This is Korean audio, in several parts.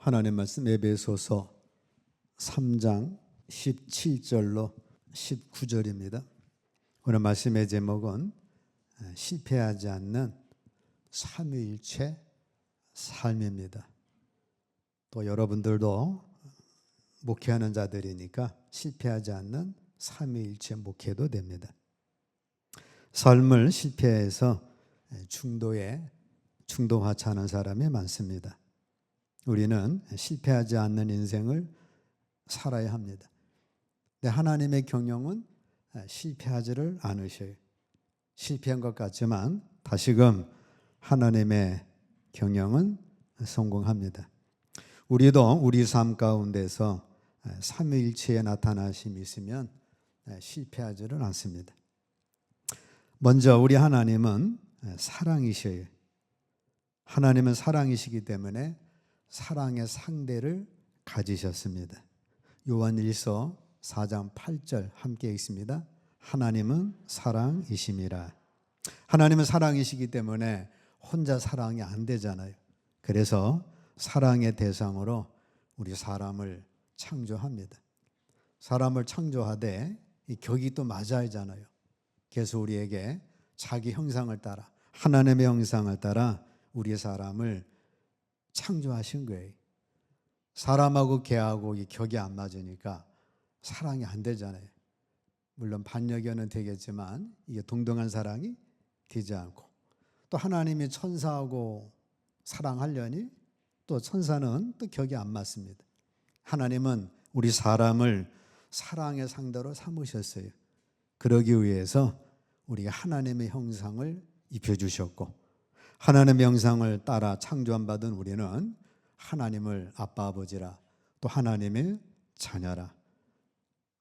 하나님 말씀 에베소서 3장 17절로 19절입니다. 오늘 말씀의 제목은 실패하지 않는 삼위일체 삶입니다. 또 여러분들도 목회하는 자들이니까 실패하지 않는 삼위일체 목회도 됩니다. 삶을 실패해서 중도하차하는 사람이 많습니다. 우리는 실패하지 않는 인생을 살아야 합니다. 근데 하나님의 경영은 실패하지를 않으셔요. 실패한 것 같지만 다시금 하나님의 경영은 성공합니다. 우리도 우리 삶 가운데서 삼위일체의 나타나심이 있으면 실패하지를 않습니다. 먼저 우리 하나님은 사랑이셔요. 하나님은 사랑이시기 때문에 사랑의 상대를 가지셨습니다. 요한일서 4장 8절 함께 읽습니다. 하나님은 사랑이심이라. 하나님은 사랑이시기 때문에 혼자 사랑이 안 되잖아요. 그래서 사랑의 대상으로 우리 사람을 창조합니다. 사람을 창조하되 이 격이 또 맞아야 하잖아요. 그래서 우리에게 자기 형상을 따라, 하나님의 형상을 따라 우리 사람을 창조하신 거예요. 사람하고 개하고 이 격이 안 맞으니까 사랑이 안 되잖아요. 물론 반려견은 되겠지만 이게 동등한 사랑이 되지 않고, 또 하나님이 천사하고 사랑하려니 또 천사는 또 격이 안 맞습니다. 하나님은 우리 사람을 사랑의 상대로 삼으셨어요. 그러기 위해서 우리가 하나님의 형상을 입혀주셨고, 하나님의 형상을 따라 창조한 받은 우리는 하나님을 아빠 아버지라, 또 하나님의 자녀라.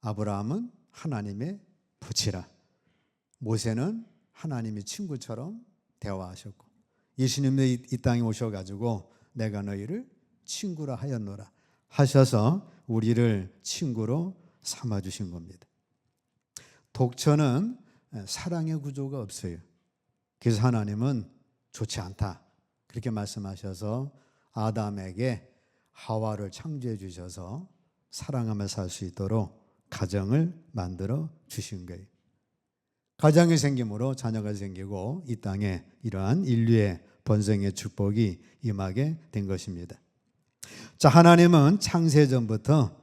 아브라함은 하나님의 부치라. 모세는 하나님의 친구처럼 대화하셨고, 예수님도 이 땅에 오셔가지고 내가 너희를 친구라 하였노라 하셔서 우리를 친구로 삼아주신 겁니다. 독처는 사랑의 구조가 없어요. 그래서 하나님은 좋지 않다 그렇게 말씀하셔서 아담에게 하와를 창조해 주셔서 사랑하며 살 수 있도록 가정을 만들어 주신 거예요. 가정이 생김으로 자녀가 생기고 이 땅에 이러한 인류의 번성의 축복이 임하게 된 것입니다. 자, 하나님은 창세전부터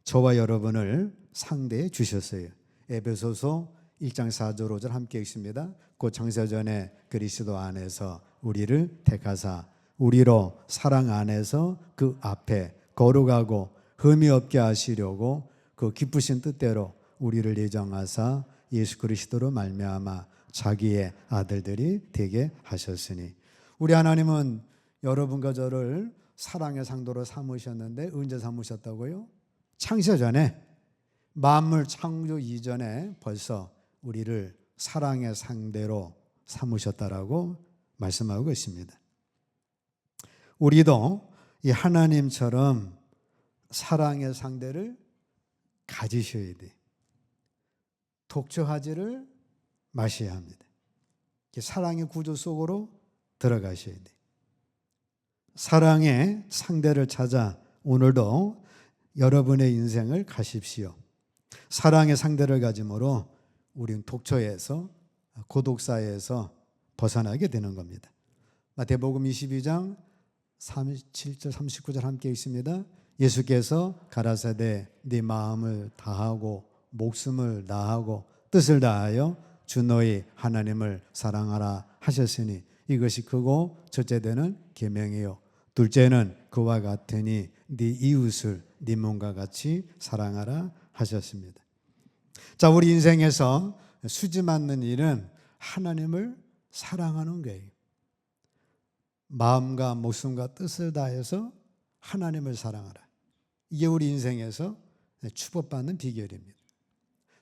저와 여러분을 상대해 주셨어요. 에베소서 1장 4절 5절 함께 읽습니다. 곧 창세전에 그리스도 안에서 우리를 택하사 우리로 사랑 안에서 그 앞에 거룩하고 흠이 없게 하시려고 그 기쁘신 뜻대로 우리를 예정하사 예수 그리스도로 말미암아 자기의 아들들이 되게 하셨으니. 우리 하나님은 여러분과 저를 사랑의 상도로 삼으셨는데 언제 삼으셨다고요? 창세전에, 만물 창조 이전에 벌써 우리를 사랑의 상대로 삼으셨다라고 말씀하고 있습니다. 우리도 이 하나님처럼 사랑의 상대를 가지셔야 돼. 독처하지를 마셔야 합니다. 사랑의 구조 속으로 들어가셔야 돼. 사랑의 상대를 찾아 오늘도 여러분의 인생을 가십시오. 사랑의 상대를 가짐으로 우리는 독처에서, 고독사에서 벗어나게 되는 겁니다. 마태복음 22장 37절 39절 함께 있습니다. 예수께서 가라사대 네 마음을 다하고 목숨을 다하고 뜻을 다하여 주 너희 하나님을 사랑하라 하셨으니 이것이 크고 첫째 되는 계명이요 둘째는 그와 같으니 네 이웃을 네 몸과 같이 사랑하라 하셨습니다. 자, 우리 인생에서 수지 맞는 일은 하나님을 사랑하는 거예요. 마음과 목숨과 뜻을 다해서 하나님을 사랑하라. 이게 우리 인생에서 축복받는 비결입니다.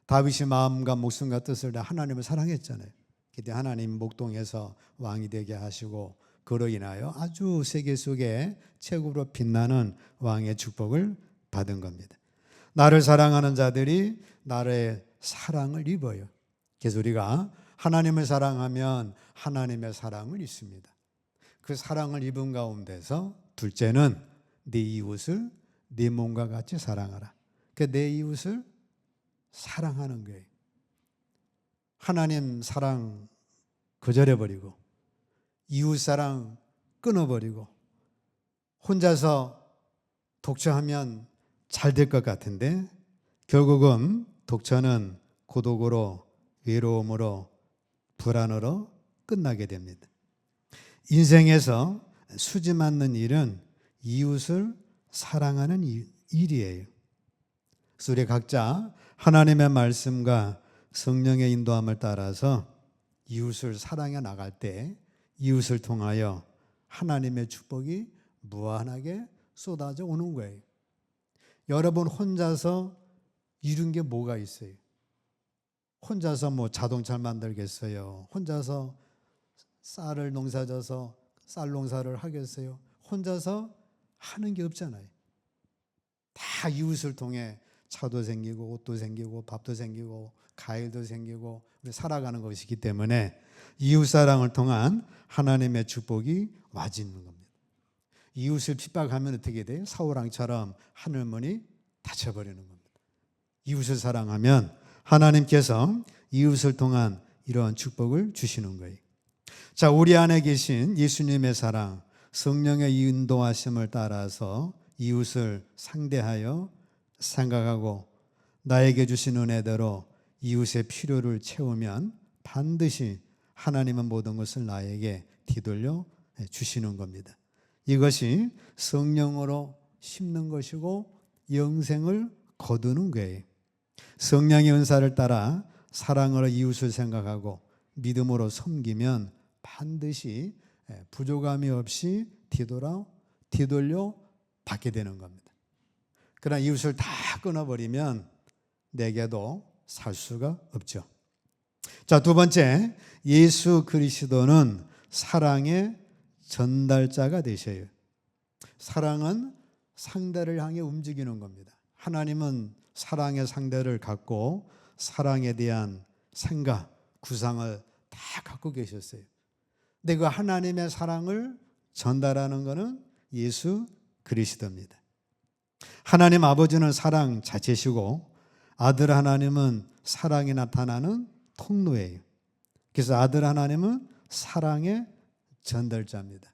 다윗이 마음과 목숨과 뜻을 다 하나님을 사랑했잖아요. 그때 하나님 목동에서 왕이 되게 하시고 그로 인하여 아주 세계 속에 최고로 빛나는 왕의 축복을 받은 겁니다. 나를 사랑하는 자들이 나의 사랑을 입어요. 그래서 우리가 하나님을 사랑하면 하나님의 사랑을 입습니다. 그 사랑을 입은 가운데서 둘째는 네 이웃을 네 몸과 같이 사랑하라. 그러니까 내 이웃을 사랑하는 거예요. 하나님 사랑 거절해버리고 이웃 사랑 끊어버리고 혼자서 독처하면 잘 될 것 같은데 결국은 독처는 고독으로 외로움으로 불안으로 끝나게 됩니다. 인생에서 수지 맞는 일은 이웃을 사랑하는 일이에요. 그래서 우리 각자 하나님의 말씀과 성령의 인도함을 따라서 이웃을 사랑해 나갈 때 이웃을 통하여 하나님의 축복이 무한하게 쏟아져 오는 거예요. 여러분 혼자서 이룬 게 뭐가 있어요? 혼자서 뭐 자동차를 만들겠어요? 혼자서 쌀을 농사져서 쌀 농사를 하겠어요? 혼자서 하는 게 없잖아요. 다 이웃을 통해 차도 생기고 옷도 생기고 밥도 생기고 과일도 생기고 우리 살아가는 것이기 때문에 이웃사랑을 통한 하나님의 축복이 와지는 겁니다. 이웃을 핍박하면 어떻게 돼요? 사울왕처럼 하늘문이 닫혀버리는 겁니다. 이웃을 사랑하면 하나님께서 이웃을 통한 이러한 축복을 주시는 거예요. 자, 우리 안에 계신 예수님의 사랑, 성령의 인도하심을 따라서 이웃을 상대하여 생각하고 나에게 주신 은혜대로 이웃의 필요를 채우면 반드시 하나님은 모든 것을 나에게 뒤돌려 주시는 겁니다. 이것이 성령으로 심는 것이고 영생을 거두는 거예요. 성령의 은사를 따라 사랑으로 이웃을 생각하고 믿음으로 섬기면 반드시 부족함이 없이 뒤돌려 받게 되는 겁니다. 그러나 이웃을 다 끊어버리면 내게도 살 수가 없죠. 자, 두 번째, 예수 그리스도는 사랑의 전달자가 되셔요. 사랑은 상대를 향해 움직이는 겁니다. 하나님은 사랑의 상대를 갖고 사랑에 대한 생각, 구상을 다 갖고 계셨어요. 근데 그 하나님의 사랑을 전달하는 것은 예수 그리스도입니다. 하나님 아버지는 사랑 자체시고 아들 하나님은 사랑이 나타나는 통로예요. 그래서 아들 하나님은 사랑의 전달자입니다.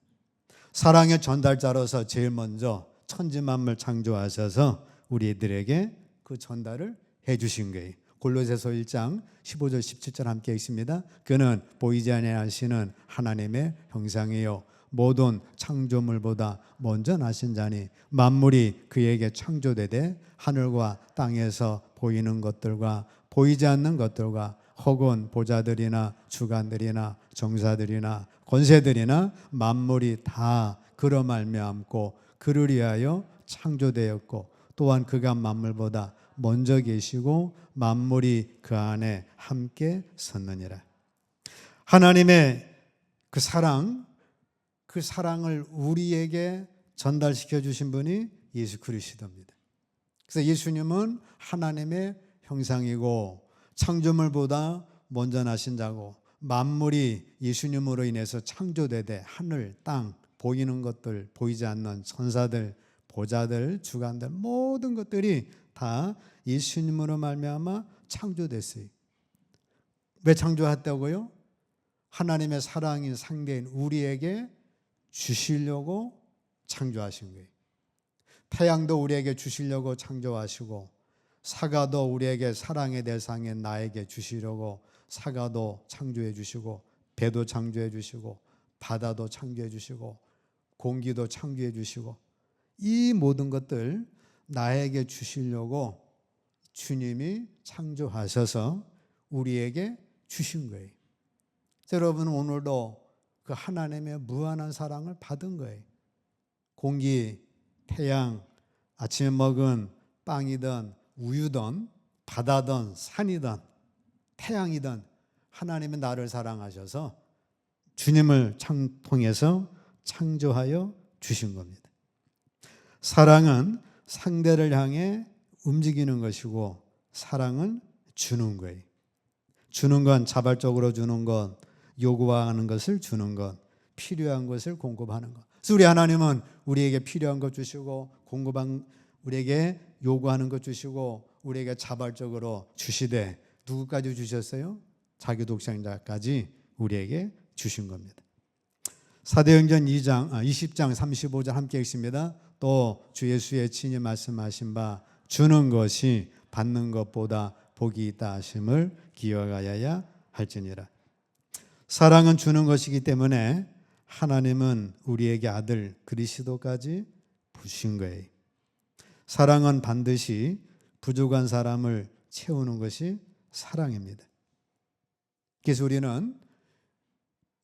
사랑의 전달자로서 제일 먼저 천지만물 창조하셔서 우리들에게 그 전달을 해 주신 거예요. 골로새서 1장 15절 17절 함께 있습니다. 그는 보이지 아니하시는 하나님의 형상이요 모든 창조물보다 먼저 나신 자니 만물이 그에게 창조되되 하늘과 땅에서 보이는 것들과 보이지 않는 것들과 혹은 보좌들이나 주관들이나 정사들이나 권세들이나 만물이 다 그로 말미암고 그를 위하여 창조되었고 또한 그가 만물보다 먼저 계시고 만물이 그 안에 함께 섰느니라. 하나님의 그 사랑을 우리에게 전달시켜 주신 분이 예수 그리스도입니다. 그래서 예수님은 하나님의 형상이고 창조물보다 먼저 나신 자고 만물이 예수님으로 인해서 창조되되 하늘, 땅, 보이는 것들, 보이지 않는 천사들, 보좌들, 주관들 모든 것들이 다 예수님으로 말미암아 창조됐어요. 왜 창조했다고요? 하나님의 사랑인 상대인 우리에게 주시려고 창조하신 거예요. 태양도 우리에게 주시려고 창조하시고 사과도 우리에게 사랑의 대상인 나에게 주시려고 사과도 창조해 주시고 배도 창조해 주시고 바다도 창조해 주시고 공기도 창조해 주시고 이 모든 것들 나에게 주시려고 주님이 창조하셔서 우리에게 주신 거예요. 여러분 오늘도 그 하나님의 무한한 사랑을 받은 거예요. 공기, 태양, 아침에 먹은 빵이든 우유든 바다든 산이든 태양이든 하나님은 나를 사랑하셔서 주님을 통해서 창조하여 주신 겁니다. 사랑은 상대를 향해 움직이는 것이고 사랑은 주는 거예요. 주는 건 자발적으로 주는 것, 요구하는 것을 주는 것, 필요한 것을 공급하는 것. 그래서 우리 하나님은 우리에게 필요한 것 주시고 공급한 우리에게 요구하는 것 주시고 우리에게 자발적으로 주시되 누구까지 주셨어요? 자기 독생자까지 우리에게 주신 겁니다. 사도행전 20장 35절 함께 읽습니다. 또 주 예수의 친히 말씀하신 바 주는 것이 받는 것보다 복이 있다 하심을 기억하여야 할지니라. 사랑은 주는 것이기 때문에 하나님은 우리에게 아들 그리스도까지 부신 거예요. 사랑은 반드시 부족한 사람을 채우는 것이 사랑입니다. 그래서 우리는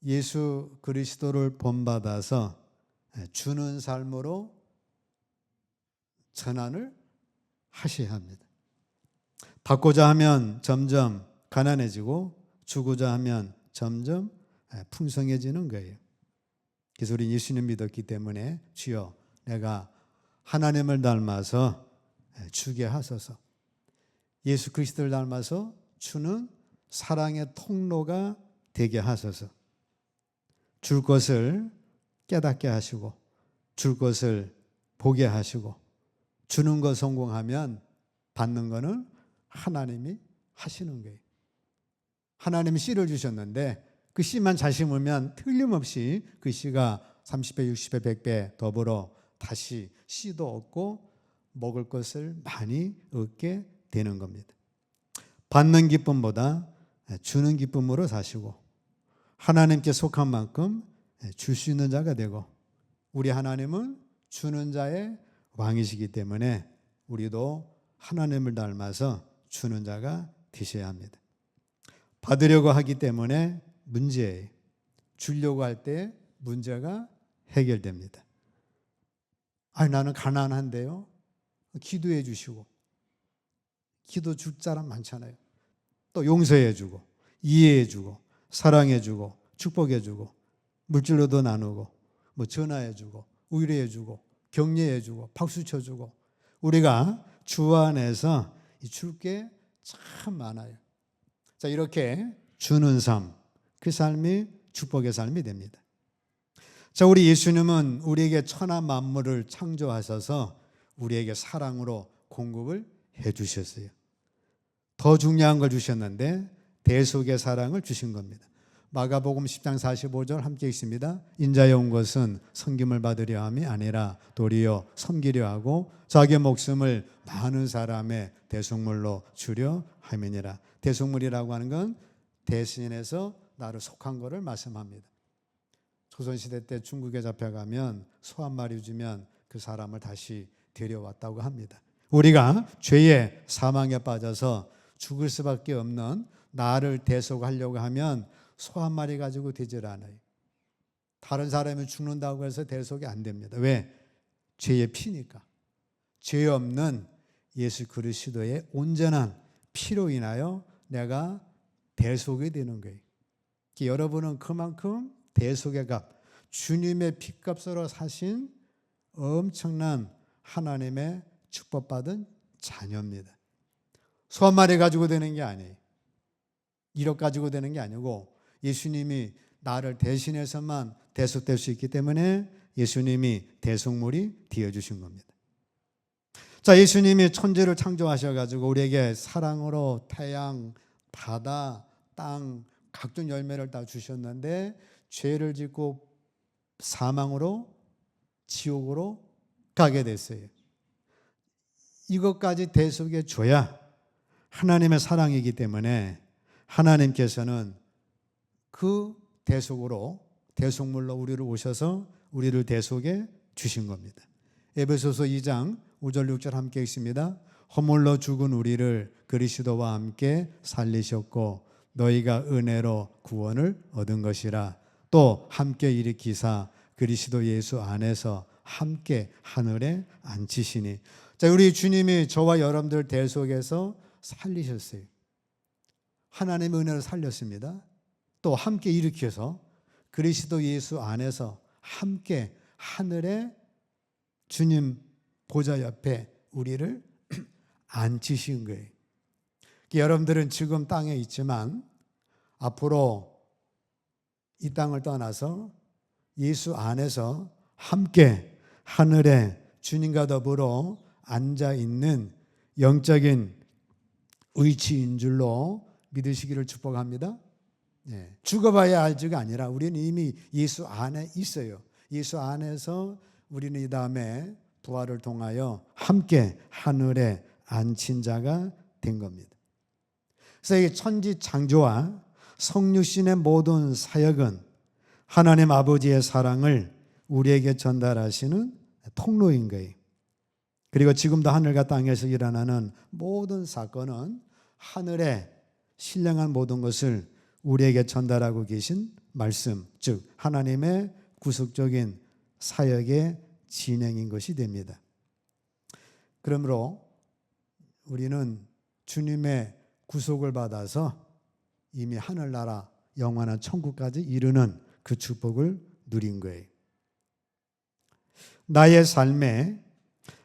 예수 그리스도를 본받아서 주는 삶으로 전환을 하셔야 합니다. 받고자 하면 점점 가난해지고 주고자 하면 점점 풍성해지는 거예요. 그래서 우리 예수님 믿었기 때문에 주여 내가 하나님을 닮아서 주게 하소서. 예수 그리스도를 닮아서 주는 사랑의 통로가 되게 하소서. 줄 것을 깨닫게 하시고 줄 것을 보게 하시고 주는 거 성공하면 받는 거는 하나님이 하시는 거예요. 하나님이 씨를 주셨는데 그 씨만 잘 심으면 틀림없이 그 씨가 30배, 60배, 100배 더불어 다시 씨도 얻고 먹을 것을 많이 얻게 되는 겁니다. 받는 기쁨보다 주는 기쁨으로 사시고 하나님께 속한 만큼 줄 수 있는 자가 되고 우리 하나님은 주는 자의 왕이시기 때문에 우리도 하나님을 닮아서 주는 자가 되셔야 합니다. 받으려고 하기 때문에 문제예요. 주려고 할 때 문제가 해결됩니다. 나는 가난한데요. 기도해 주시고 기도 줄 사람 많잖아요. 또 용서해 주고 이해해 주고 사랑해 주고 축복해 주고 물질로도 나누고 전화해 주고 위로해 주고 격려해 주고 박수 쳐 주고 우리가 주 안에서 줄 게 참 많아요. 자, 이렇게 주는 삶, 그 삶이 축복의 삶이 됩니다. 자, 우리 예수님은 우리에게 천하 만물을 창조하셔서 우리에게 사랑으로 공급을 해 주셨어요. 더 중요한 걸 주셨는데 대속의 사랑을 주신 겁니다. 마가복음 10장 45절 함께 읽습니다. 인자에 온 것은 섬김을 받으려 함이 아니라 도리어 섬기려 하고 자기 목숨을 많은 사람의 대속물로 주려 함이니라. 대속물이라고 하는 건 대신해서 나를 속한 것을 말씀합니다. 조선시대 때 중국에 잡혀가면 소 한 마리 주면 그 사람을 다시 데려왔다고 합니다. 우리가 죄의 사망에 빠져서 죽을 수밖에 없는 나를 대속하려고 하면 소 한 마리 가지고 되질 않아요. 다른 사람이 죽는다고 해서 대속이 안 됩니다. 왜? 죄의 피니까. 죄 없는 예수 그리스도의 온전한 피로 인하여 내가 대속이 되는 거예요. 여러분은 그만큼 대속의 값, 주님의 피값으로 사신 엄청난 하나님의 축복받은 자녀입니다. 소 한 마리 가지고 되는 게 아니에요. 1억 가지고 되는 게 아니고 예수님이 나를 대신해서만 대속될 수 있기 때문에 예수님이 대속물이 되어주신 겁니다. 자, 예수님이 천지를 창조하셔가지고 우리에게 사랑으로 태양, 바다, 땅, 각종 열매를 다 주셨는데 죄를 짓고 사망으로 지옥으로 가게 됐어요. 이것까지 대속해 줘야 하나님의 사랑이기 때문에 하나님께서는 그 대속물로 우리를 오셔서 우리를 대속해 주신 겁니다. 에베소서 2장 5절 6절 함께 읽습니다. 허물로 죽은 우리를 그리스도와 함께 살리셨고 너희가 은혜로 구원을 얻은 것이라. 또 함께 일으키사 그리스도 예수 안에서 함께 하늘에 앉히시니. 자, 우리 주님이 저와 여러분들 대속해서 살리셨어요. 하나님의 은혜로 살렸습니다. 또 함께 일으켜서 그리스도 예수 안에서 함께 하늘에 주님 보좌 옆에 우리를 앉히신 거예요. 여러분들은 지금 땅에 있지만 앞으로 이 땅을 떠나서 예수 안에서 함께 하늘에 주님과 더불어 앉아 있는 영적인 위치인 줄로 믿으시기를 축복합니다. 죽어봐야 알지가 아니라 우리는 이미 예수 안에 있어요. 예수 안에서 우리는 이 다음에 부활을 통하여 함께 하늘에 앉힌 자가 된 겁니다. 그래서 이 천지 창조와 성육신의 모든 사역은 하나님 아버지의 사랑을 우리에게 전달하시는 통로인 거예요. 그리고 지금도 하늘과 땅에서 일어나는 모든 사건은 하늘에 신령한 모든 것을 우리에게 전달하고 계신 말씀, 즉 하나님의 구속적인 사역의 진행인 것이 됩니다. 그러므로 우리는 주님의 구속을 받아서 이미 하늘나라 영원한 천국까지 이르는 그 축복을 누린 거예요. 나의 삶에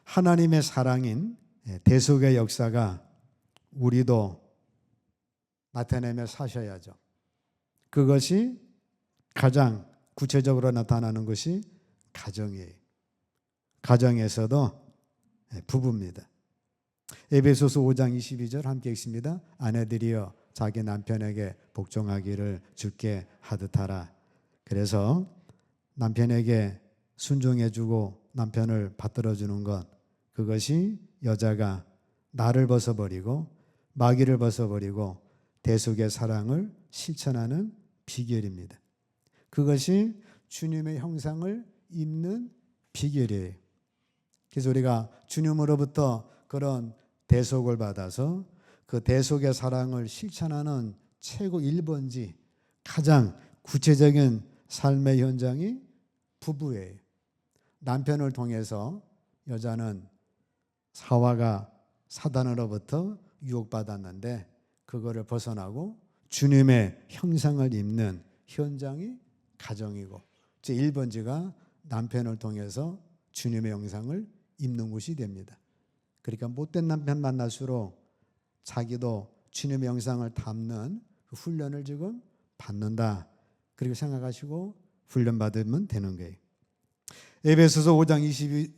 하나님의 사랑인 대속의 역사가 우리도 나타내며 사셔야죠. 그것이 가장 구체적으로 나타나는 것이 가정이에요. 가정에서도 부부입니다. 에베소서 5장 22절 함께 읽습니다. 아내들이여 자기 남편에게 복종하기를 주께 하듯하라. 그래서 남편에게 순종해주고 남편을 받들어주는 것, 그것이 여자가 나를 벗어버리고 마귀를 벗어버리고 대속의 사랑을 실천하는 비결입니다. 그것이 주님의 형상을 입는 비결이에요. 그래서 우리가 주님으로부터 그런 대속을 받아서 그 대속의 사랑을 실천하는 최고 1번지 가장 구체적인 삶의 현장이 부부예요. 남편을 통해서 여자는 하와가 사단으로부터 유혹받았는데 그거를 벗어나고 주님의 형상을 입는 현장이 가정이고, 제 1번지가 남편을 통해서 주님의 형상을 입는 곳이 됩니다. 그러니까 못된 남편 만날수록 자기도 주님의 형상을 담는 그 훈련을 지금 받는다, 그리고 생각하시고 훈련받으면 되는 거예요. 에베소서 5장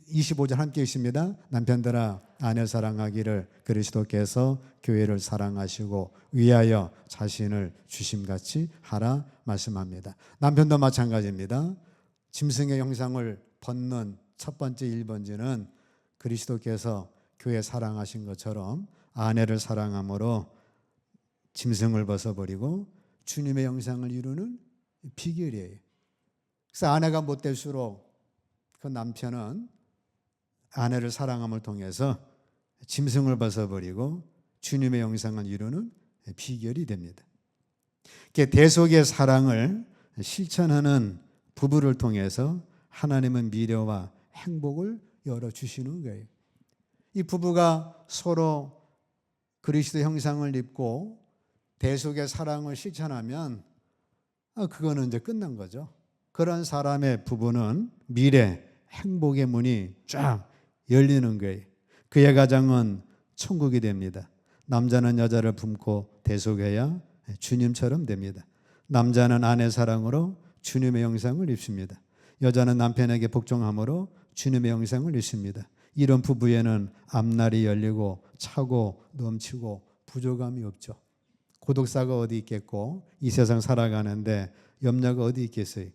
25절 함께 있습니다. 남편들아 아내 사랑하기를 그리스도께서 교회를 사랑하시고 위하여 자신을 주심같이 하라 말씀합니다. 남편도 마찬가지입니다. 짐승의 형상을 벗는 첫 번째 1번지는 그리스도께서 교회 사랑하신 것처럼 아내를 사랑함으로 짐승을 벗어버리고 주님의 형상을 이루는 비결이에요. 그래서 아내가 못될수록 그 남편은 아내를 사랑함을 통해서 짐승을 벗어버리고 주님의 형상을 이루는 비결이 됩니다. 대속의 사랑을 실천하는 부부를 통해서 하나님은 미래와 행복을 열어주시는 거예요. 이 부부가 서로 그리스도 형상을 입고 대속의 사랑을 실천하면 그거는 이제 끝난 거죠. 그런 사람의 부부는 미래 행복의 문이 쫙 열리는 거예요. 그의 가정은 천국이 됩니다. 남자는 여자를 품고 대속해야 주님처럼 됩니다. 남자는 아내 사랑으로 주님의 형상을 입습니다. 여자는 남편에게 복종함으로 주님의 형상을 입습니다. 이런 부부에는 앞날이 열리고 차고 넘치고 부족함이 없죠. 고독사가 어디 있겠고 이 세상 살아가는데 염려가 어디 있겠어요.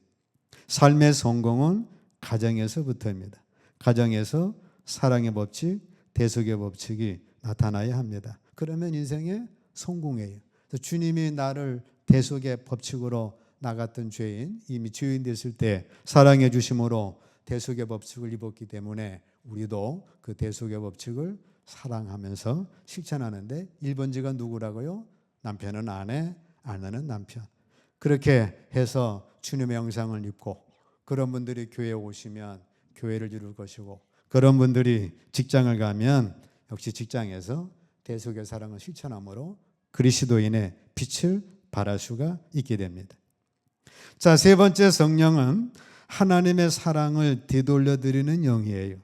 삶의 성공은 가정에서부터입니다. 가정에서 사랑의 법칙, 대속의 법칙이 나타나야 합니다. 그러면 인생의 성공이에요. 주님이 나를 대속의 법칙으로 나갔던 죄인, 이미 죄인 됐을 때 사랑해 주심으로 대속의 법칙을 입었기 때문에 우리도 그 대속의 법칙을 사랑하면서 실천하는데 1번지가 누구라고요? 남편은 아내, 아내는 남편. 그렇게 해서 주님의 형상을 입고 그런 분들이 교회에 오시면 교회를 이룰 것이고, 그런 분들이 직장을 가면 역시 직장에서 대속의 사랑을 실천함으로 그리스도인의 빛을 발할 수가 있게 됩니다. 자, 세 번째 성령은 하나님의 사랑을 되돌려 드리는 영이에요.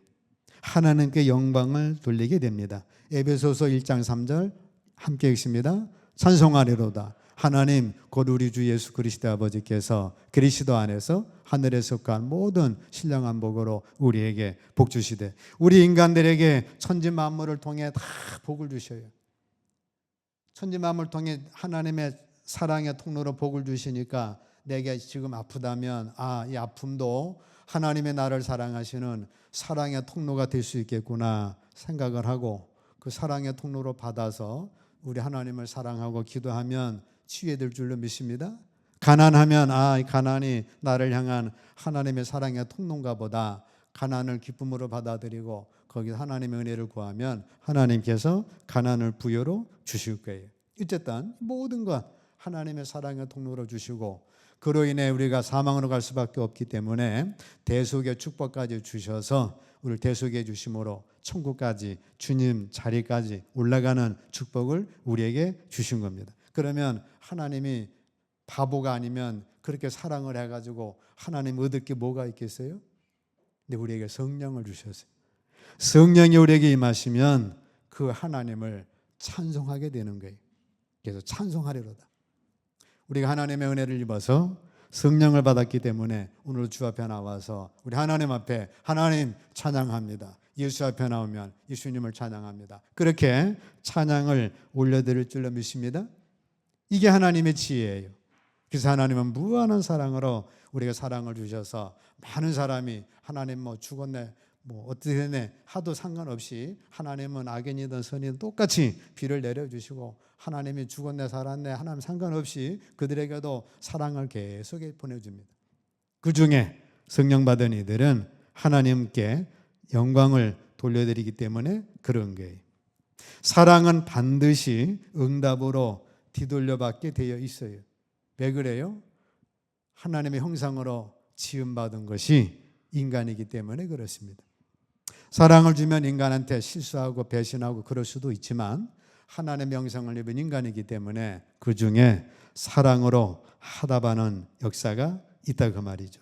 하나님께 영광을 돌리게 됩니다. 에베소서 1장 3절 함께 읽습니다. 찬송하리로다. 하나님 곧 우리 주 예수 그리스도 아버지께서 그리스도 안에서 하늘에 속한 모든 신령한 복으로 우리에게 복 주시되 우리 인간들에게 천지 만물을 통해 다 복을 주셔요. 천지 만물을 통해 하나님의 사랑의 통로로 복을 주시니까 내게 지금 아프다면 이 아픔도 하나님의 나를 사랑하시는 사랑의 통로가 될 수 있겠구나 생각을 하고 그 사랑의 통로로 받아서 우리 하나님을 사랑하고 기도하면 치유될 줄로 믿습니다. 가난하면 이 가난이 나를 향한 하나님의 사랑의 통로인가 보다. 가난을 기쁨으로 받아들이고 거기서 하나님의 은혜를 구하면 하나님께서 가난을 부여로 주실 거예요. 어쨌든 모든 것 하나님의 사랑의 통로로 주시고 그로 인해 우리가 사망으로 갈 수밖에 없기 때문에 대속의 축복까지 주셔서 우리를 대속해 주심으로 천국까지 주님 자리까지 올라가는 축복을 우리에게 주신 겁니다. 그러면 하나님이 바보가 아니면 그렇게 사랑을 해가지고 하나님 얻을 게 뭐가 있겠어요? 근데 우리에게 성령을 주셨어요. 성령이 우리에게 임하시면 그 하나님을 찬송하게 되는 거예요. 그래서 찬송하리로다. 우리가 하나님의 은혜를 입어서 성령을 받았기 때문에 오늘 주 앞에 나와서 우리 하나님 앞에 하나님 찬양합니다. 예수 앞에 나오면 예수님을 찬양합니다. 그렇게 찬양을 올려드릴 줄로 믿습니다. 이게 하나님의 지혜예요. 그래서 하나님은 무한한 사랑으로 우리가 사랑을 주셔서 많은 사람이 하나님 죽었네 어떻게 되네 하도 상관없이 하나님은 악인이든 선이든 똑같이 비를 내려주시고 하나님이 죽었네 살았네 하나님 상관없이 그들에게도 사랑을 계속 보내줍니다. 그 중에 성령 받은 이들은 하나님께 영광을 돌려드리기 때문에 그런 거예요. 사랑은 반드시 응답으로 뒤돌려받게 되어 있어요. 왜 그래요? 하나님의 형상으로 지음받은 것이 인간이기 때문에 그렇습니다. 사랑을 주면 인간한테 실수하고 배신하고 그럴 수도 있지만 하나님의 형상을 입은 인간이기 때문에 그 중에 사랑으로 하답하는 역사가 있다 그 말이죠.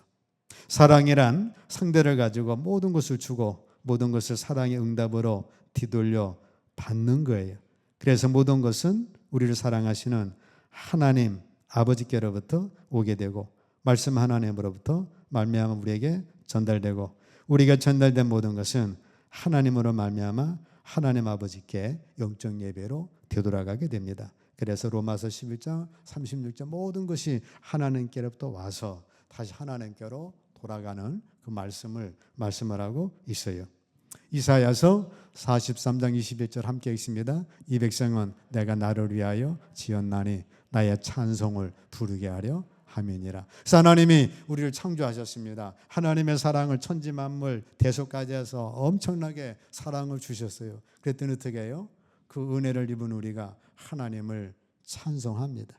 사랑이란 상대를 가지고 모든 것을 주고 모든 것을 사랑의 응답으로 뒤돌려 받는 거예요. 그래서 모든 것은 우리를 사랑하시는 하나님 아버지께로부터 오게 되고 말씀 하나님으로부터 말미암아 우리에게 전달되고 우리가 전달된 모든 것은 하나님으로 말미암아 하나님 아버지께 영적 예배로 되돌아가게 됩니다. 그래서 로마서 11장 36장 모든 것이 하나님께로부터 와서 다시 하나님께로 돌아가는 그 말씀을 하고 있어요. 이사야서 43장 21절 함께 읽습니다. 이 백성은 내가 나를 위하여 지었나니 나의 찬송을 부르게 하려 함이니라. 그래서 하나님이 우리를 창조하셨습니다. 하나님의 사랑을 천지 만물 대속까지 해서 엄청나게 사랑을 주셨어요. 그랬더니 어떻게 해요? 그 은혜를 입은 우리가 하나님을 찬송합니다.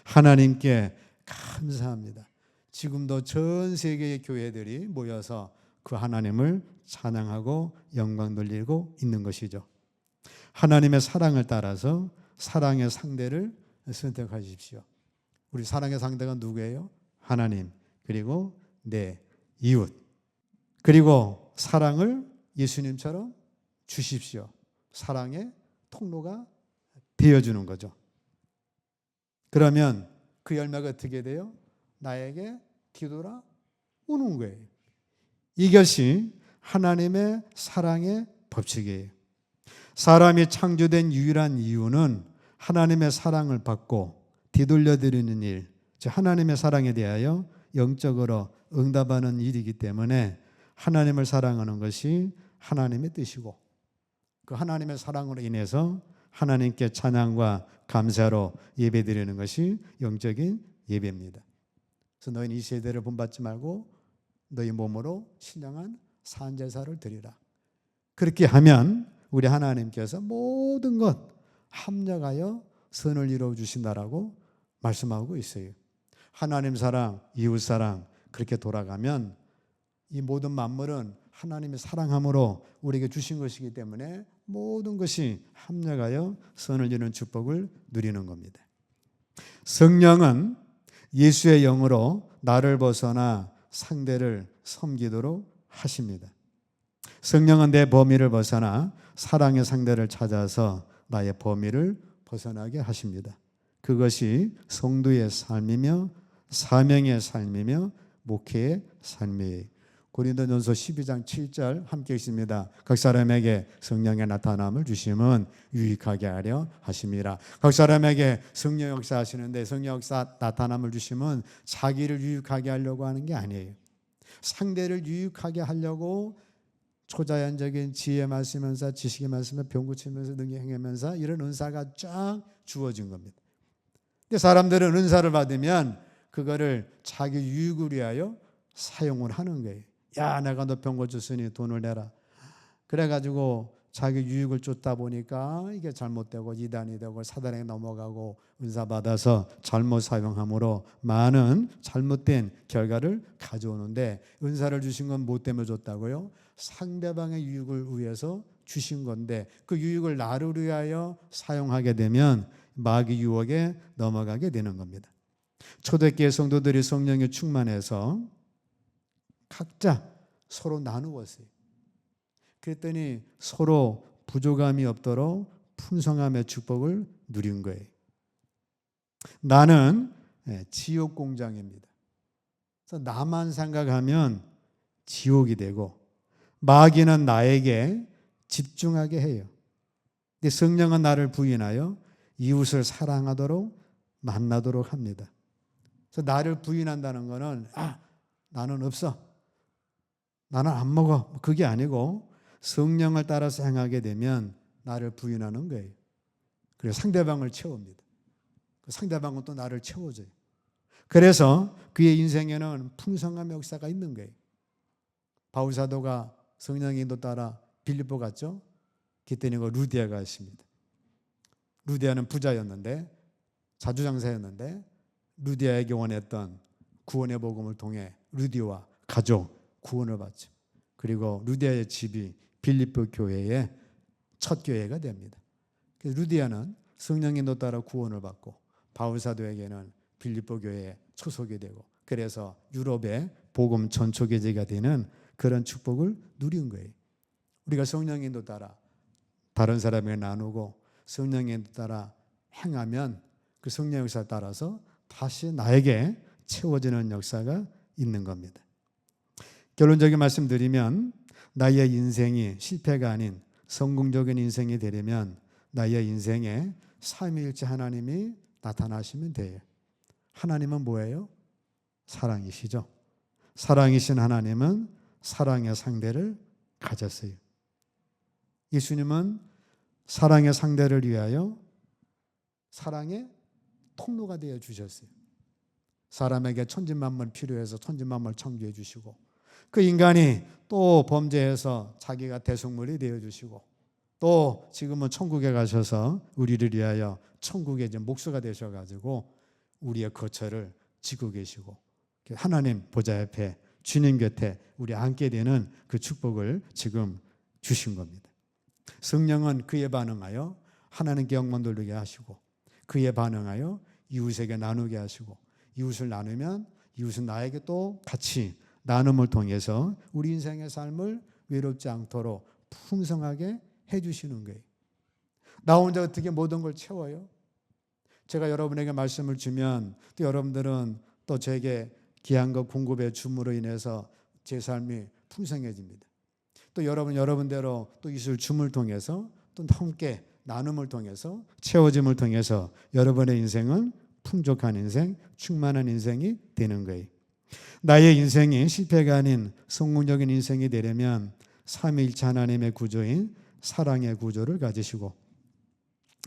하나님께 감사합니다. 지금도 전 세계의 교회들이 모여서 그 하나님을 찬양하고 영광 돌리고 있는 것이죠. 하나님의 사랑을 따라서 사랑의 상대를 선택하십시오. 우리 사랑의 상대가 누구예요? 하나님, 그리고 내 이웃. 그리고 사랑을 예수님처럼 주십시오. 사랑의 통로가 되어주는 거죠. 그러면 그 열매가 어떻게 돼요? 나에게 뒤돌아 오는 거예요. 이것이 하나님의 사랑의 법칙이에요. 사람이 창조된 유일한 이유는 하나님의 사랑을 받고 뒤돌려드리는 일, 즉 하나님의 사랑에 대하여 영적으로 응답하는 일이기 때문에 하나님을 사랑하는 것이 하나님의 뜻이고 그 하나님의 사랑으로 인해서 하나님께 찬양과 감사로 예배드리는 것이 영적인 예배입니다. 그래서 너희는 이 세대를 본받지 말고 너희 몸으로 신령한 산제사를 드리라. 그렇게 하면 우리 하나님께서 모든 것 합력하여 선을 이루어 주신다라고 말씀하고 있어요. 하나님 사랑, 이웃 사랑 그렇게 돌아가면 이 모든 만물은 하나님의 사랑함으로 우리에게 주신 것이기 때문에 모든 것이 합력하여 선을 이루는 축복을 누리는 겁니다. 성령은 예수의 영으로 나를 벗어나 상대를 섬기도록 하십니다. 성령은 내 범위를 벗어나 사랑의 상대를 찾아서 나의 범위를 벗어나게 하십니다. 그것이 성도의 삶이며 사명의 삶이며 목회의 삶이에요. 고린도전서 12장 7절 함께 있습니다. 각 사람에게 성령의 나타남을 주심은 유익하게 하려 하심이라. 각 사람에게 성령 역사 하시는데 성령 역사 나타남을 주심은 자기를 유익하게 하려고 하는 게 아니에요. 상대를 유익하게 하려고 초자연적인 지혜 말씀면서 지식의 말씀을 병고치면서 능히 행하면서 이런 은사가 쫙 주어진 겁니다. 근데 사람들은 은사를 받으면 그거를 자기 유익을 위하여 사용을 하는 거예요. 야, 내가 너 병고 줬으니 돈을 내라. 그래가지고 자기 유익을 쫓다 보니까 이게 잘못되고 이단이 되고 사단에 넘어가고 은사 받아서 잘못 사용함으로 많은 잘못된 결과를 가져오는데, 은사를 주신 건 뭐 때문에 줬다고요? 상대방의 유익을 위해서 주신 건데 그 유익을 나를 위하여 사용하게 되면 마귀 유혹에 넘어가게 되는 겁니다. 초대교회 성도들이 성령에 충만해서 각자 서로 나누었어요. 그랬더니 서로 부족함이 없도록 풍성함의 축복을 누린 거예요. 나는 지옥 공장입니다. 그래서 나만 생각하면 지옥이 되고 마귀는 나에게 집중하게 해요. 근데 성령은 나를 부인하여 이웃을 사랑하도록 만나도록 합니다. 그래서 나를 부인한다는 것은 나는 없어, 나는 안 먹어, 그게 아니고 성령을 따라서 행하게 되면 나를 부인하는 거예요. 그래서 상대방을 채웁니다. 상대방은 또 나를 채워줘요. 그래서 그의 인생에는 풍성함의 역사가 있는 거예요. 바울 사도가 성령의 인도 따라 빌립보 갔죠. 그때는 루디아가 있습니다. 루디아는 부자였는데, 자주장사였는데 루디아에게 원했던 구원의 복음을 통해 루디아와 가족 구원을 받죠. 그리고 루디아의 집이 빌립보 교회의 첫 교회가 됩니다. 그래서 루디아는 성령의 인도 따라 구원을 받고 바울 사도에게는 빌립보 교회에 초속이 되고, 그래서 유럽의 복음 전초기지가 되는 그런 축복을 누린 거예요. 우리가 성령의 인도 따라 다른 사람에게 나누고 성령의 인도 따라 행하면 그 성령 역사에 따라서 다시 나에게 채워지는 역사가 있는 겁니다. 결론적인 말씀 드리면, 나의 인생이 실패가 아닌 성공적인 인생이 되려면 나의 인생에 삼위일체 하나님이 나타나시면 돼요. 하나님은 뭐예요? 사랑이시죠. 사랑이신 하나님은 사랑의 상대를 가졌어요. 예수님은 사랑의 상대를 위하여 사랑의 통로가 되어 주셨어요. 사람에게 천진만물 필요해서 천진만물 창조해 주시고, 그 인간이 또 범죄해서 자기가 대속물이 되어 주시고, 또 지금은 천국에 가셔서 우리를 위하여 천국의 이제 목수가 되셔가지고 우리의 거처를 지고 계시고, 하나님 보좌 옆에 주님 곁에 우리 앉게 되는 그 축복을 지금 주신 겁니다. 성령은 그에 반응하여 하나님께 영광 돌리게 하시고, 그에 반응하여 이웃에게 나누게 하시고, 이웃을 나누면 이웃은 나에게 또 같이 나눔을 통해서 우리 인생의 삶을 외롭지 않도록 풍성하게 해주시는 거예요. 나 혼자 어떻게 모든 걸 채워요? 제가 여러분에게 말씀을 주면 또 여러분들은 또 제게 귀한 것 공급해 줌으로 인해서 제 삶이 풍성해집니다. 또 여러분대로 또 이술 줌을 통해서 또 함께 나눔을 통해서 채워짐을 통해서 여러분의 인생은 풍족한 인생, 충만한 인생이 되는 거예요. 나의 인생이 실패가 아닌 성공적인 인생이 되려면 삼위일체 하나님의 구조인 사랑의 구조를 가지시고,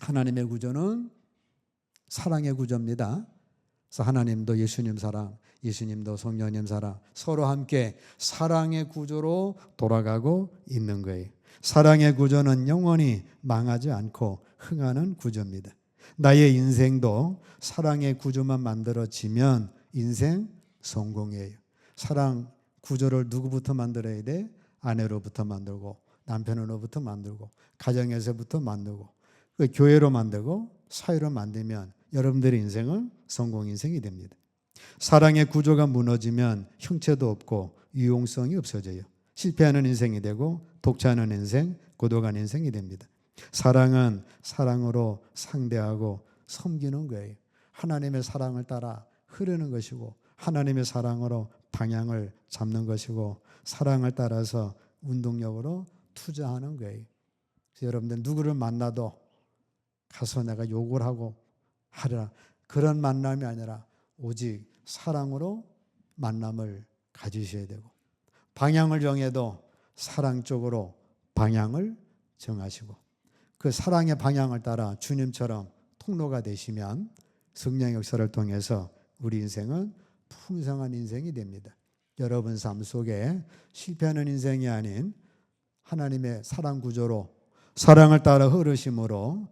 하나님의 구조는 사랑의 구조입니다. 그래서 하나님도 예수님 사랑, 예수님도 성령님 사랑, 서로 함께 사랑의 구조로 돌아가고 있는 거예요. 사랑의 구조는 영원히 망하지 않고 흥하는 구조입니다. 나의 인생도 사랑의 구조만 만들어지면 인생 성공이에요. 사랑 구조를 누구부터 만들어야 돼? 아내로부터 만들고, 남편으로부터 만들고, 가정에서부터 만들고, 교회로 만들고, 사회로 만들면 여러분들의 인생은 성공 인생이 됩니다. 사랑의 구조가 무너지면 형체도 없고 유용성이 없어져요. 실패하는 인생이 되고 독차하는 인생, 고독한 인생이 됩니다. 사랑은 사랑으로 상대하고 섬기는 거예요. 하나님의 사랑을 따라 흐르는 것이고 하나님의 사랑으로 방향을 잡는 것이고 사랑을 따라서 운동력으로 투자하는 거예요. 그래서 여러분들 누구를 만나도 가서 내가 욕을 하고 하리라 그런 만남이 아니라 오직 사랑으로 만남을 가지셔야 되고 방향을 정해도 사랑 쪽으로 방향을 정하시고 그 사랑의 방향을 따라 주님처럼 통로가 되시면 성령 역사를 통해서 우리 인생은 풍성한 인생이 됩니다. 여러분 삶 속에 실패하는 인생이 아닌 하나님의 사랑 구조로 사랑을 따라 흐르심으로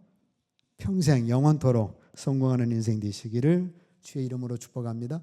평생 영원토록 성공하는 인생 되시기를 주의 이름으로 축복합니다.